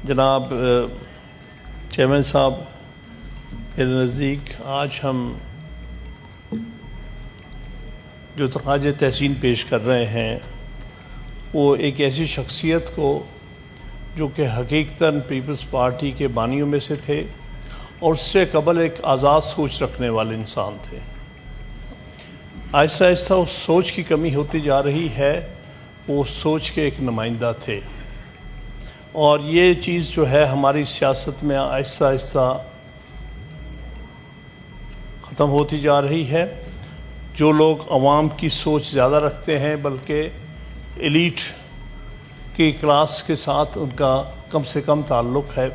جناب چیئرمین صاحب، میرے نزدیک آج ہم جو تخراج تحسین پیش کر رہے ہیں وہ ایک ایسی شخصیت کو جو کہ حقیقتاً پیپلز پارٹی کے بانیوں میں سے تھے اور اس سے قبل ایک آزاد سوچ رکھنے والے انسان تھے۔ آہستہ آہستہ اس سوچ کی کمی ہوتی جا رہی ہے، وہ اس سوچ کے ایک نمائندہ تھے، اور یہ چیز جو ہے ہماری سیاست میں آہستہ آہستہ ختم ہوتی جا رہی ہے۔ جو لوگ عوام کی سوچ زیادہ رکھتے ہیں بلکہ ایلیٹ کی کلاس کے ساتھ ان کا کم سے کم تعلق ہے۔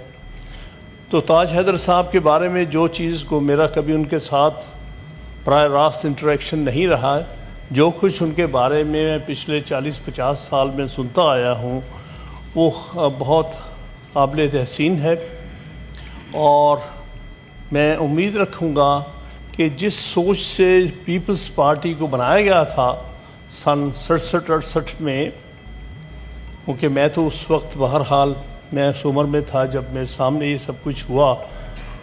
تو تاج حیدر صاحب کے بارے میں جو چیز کو میرا کبھی ان کے ساتھ براہ راست انٹریکشن نہیں رہا ہے، جو کچھ ان کے بارے میں پچھلے 40-50 سال میں سنتا آیا ہوں وہ بہت قابل تحسین ہے، اور میں امید رکھوں گا کہ جس سوچ سے پیپلز پارٹی کو بنایا گیا تھا سن 67-68 میں، کیونکہ میں تو اس وقت بہرحال میں اس عمر میں تھا جب میرے سامنے یہ سب کچھ ہوا،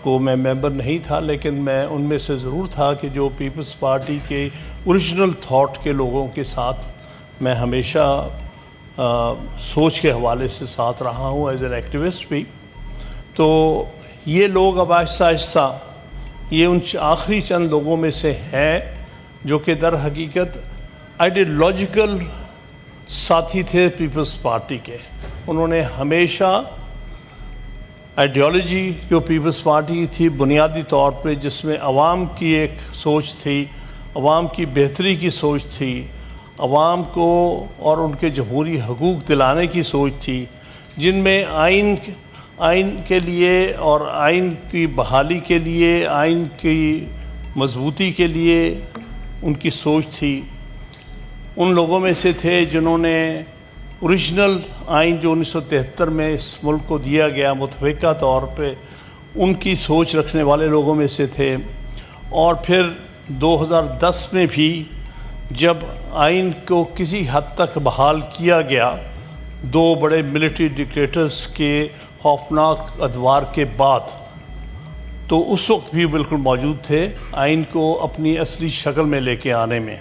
کو میں ممبر نہیں تھا، لیکن میں ان میں سے ضرور تھا کہ جو پیپلز پارٹی کے اوریجنل تھاٹ کے لوگوں کے ساتھ میں ہمیشہ سوچ کے حوالے سے ساتھ رہا ہوں ایز این ایکٹیوسٹ بھی۔ تو یہ لوگ اب آہستہ آہستہ یہ ان آخری چند لوگوں میں سے ہیں جو کہ در حقیقت آئیڈیالوجیکل ساتھی تھے پیپلز پارٹی کے۔ انہوں نے ہمیشہ آئیڈیالوجی جو پیپلز پارٹی کی تھی بنیادی طور پہ، جس میں عوام کی ایک سوچ تھی، عوام کی بہتری کی سوچ تھی، عوام کو اور ان کے جمہوری حقوق دلانے کی سوچ تھی، جن میں آئین کے لیے اور آئین کی بحالی کے لیے، آئین کی مضبوطی کے لیے ان کی سوچ تھی۔ ان لوگوں میں سے تھے جنہوں نے اوریجنل آئین جو 1973 میں اس ملک کو دیا گیا متفقہ طور پہ، ان کی سوچ رکھنے والے لوگوں میں سے تھے۔ اور پھر 2010 میں بھی جب آئین کو کسی حد تک بحال کیا گیا، دو بڑے ملٹری ڈکٹیٹرز کے خوفناک ادوار کے بعد، تو اس وقت بھی بالکل موجود تھے آئین کو اپنی اصلی شکل میں لے کے آنے میں۔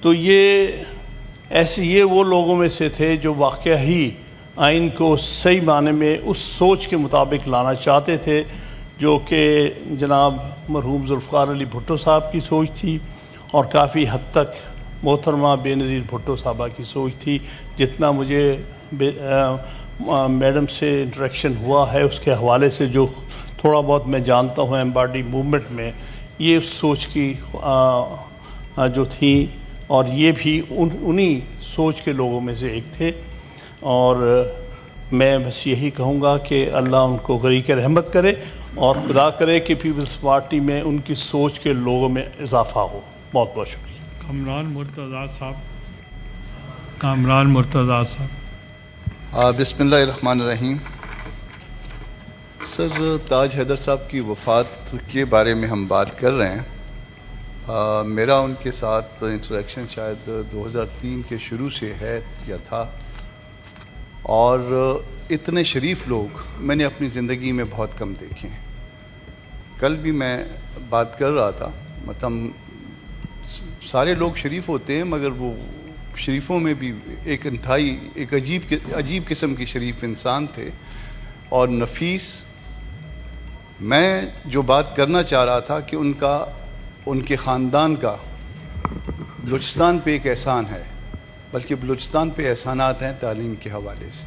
تو یہ وہ لوگوں میں سے تھے جو واقعہ ہی آئین کو صحیح معنی میں اس سوچ کے مطابق لانا چاہتے تھے جو کہ جناب مرحوم ذوالفقار علی بھٹو صاحب کی سوچ تھی، اور کافی حد تک محترمہ بے نظیر بھٹو صاحبہ کی سوچ تھی۔ جتنا مجھے میڈم سے انٹریکشن ہوا ہے اس کے حوالے سے جو تھوڑا بہت میں جانتا ہوں ایمبارڈی موومنٹ میں، یہ سوچ کی جو تھی، اور یہ بھی انہی سوچ کے لوگوں میں سے ایک تھے۔ اور میں بس یہی کہوں گا کہ اللہ ان کو غریق رحمت کرے، اور خدا کرے کہ پیپلز پارٹی میں ان کی سوچ کے لوگوں میں اضافہ ہو۔ بہت بہت شکریہ۔ کامران مرتضیٰ صاحب۔ بسم اللہ الرحمن الرحیم۔ سر، تاج حیدر صاحب کی وفات کے بارے میں ہم بات کر رہے ہیں۔ میرا ان کے ساتھ انٹریکشن شاید 2003 کے شروع سے ہے یا تھا، اور اتنے شریف لوگ میں نے اپنی زندگی میں بہت کم دیکھے ہیں۔ کل بھی میں بات کر رہا تھا، مطلب سارے لوگ شریف ہوتے ہیں مگر وہ شریفوں میں بھی ایک انتہائی ایک عجیب قسم کی شریف انسان تھے اور نفیس۔ میں جو بات کرنا چاہ رہا تھا کہ ان کے خاندان کا بلوچستان پہ ایک احسان ہے، بلکہ بلوچستان پہ احسانات ہیں تعلیم کے حوالے سے۔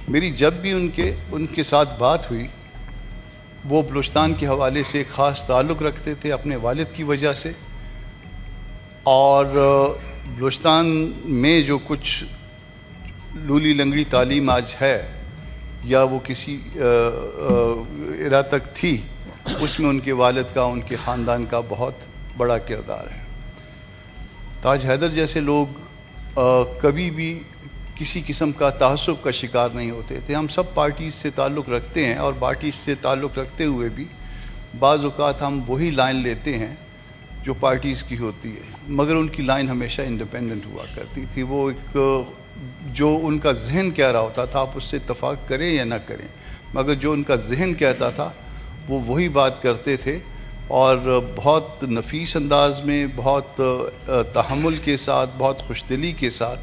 میری جب بھی ان کے ساتھ بات ہوئی، وہ بلوچستان کے حوالے سے ایک خاص تعلق رکھتے تھے اپنے والد کی وجہ سے، اور بلوچستان میں جو کچھ لولی لنگڑی تعلیم آج ہے یا وہ کسی ایرا تک تھی، اس میں ان کے والد کا، ان کے خاندان کا بہت بڑا کردار ہے۔ تاج حیدر جیسے لوگ کبھی بھی کسی قسم کا تعصب کا شکار نہیں ہوتے تھے۔ ہم سب پارٹیز سے تعلق رکھتے ہیں، اور پارٹیز سے تعلق رکھتے ہوئے بھی بعض اوقات ہم وہی لائن لیتے ہیں جو پارٹیز کی ہوتی ہے، مگر ان کی لائن ہمیشہ انڈیپینڈنٹ ہوا کرتی تھی۔ وہ ایک جو ان کا ذہن کہہ رہا ہوتا تھا، آپ اس سے اتفاق کریں یا نہ کریں، مگر جو ان کا ذہن کہتا تھا وہ وہی بات کرتے تھے، اور بہت نفیس انداز میں، بہت تحمل کے ساتھ، بہت خوشدلی کے ساتھ.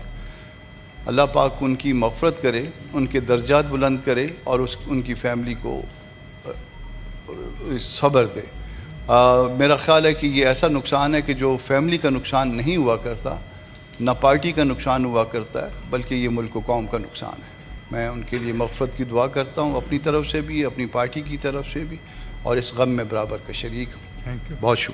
اللہ پاک ان کی مغفرت کرے، ان کے درجات بلند کرے، اور ان کی فیملی کو صبر دے. میرا خیال ہے کہ یہ ایسا نقصان ہے کہ جو فیملی کا نقصان نہیں ہوا کرتا، نہ پارٹی کا نقصان ہوا کرتا ہے، بلکہ یہ ملک و قوم کا نقصان ہے. میں ان کے لیے مغفرت کی دعا کرتا ہوں، اپنی طرف سے بھی، اپنی پارٹی کی طرف سے بھی، اور اس غم میں برابر کا شریک ہوں. بہت شکریہ.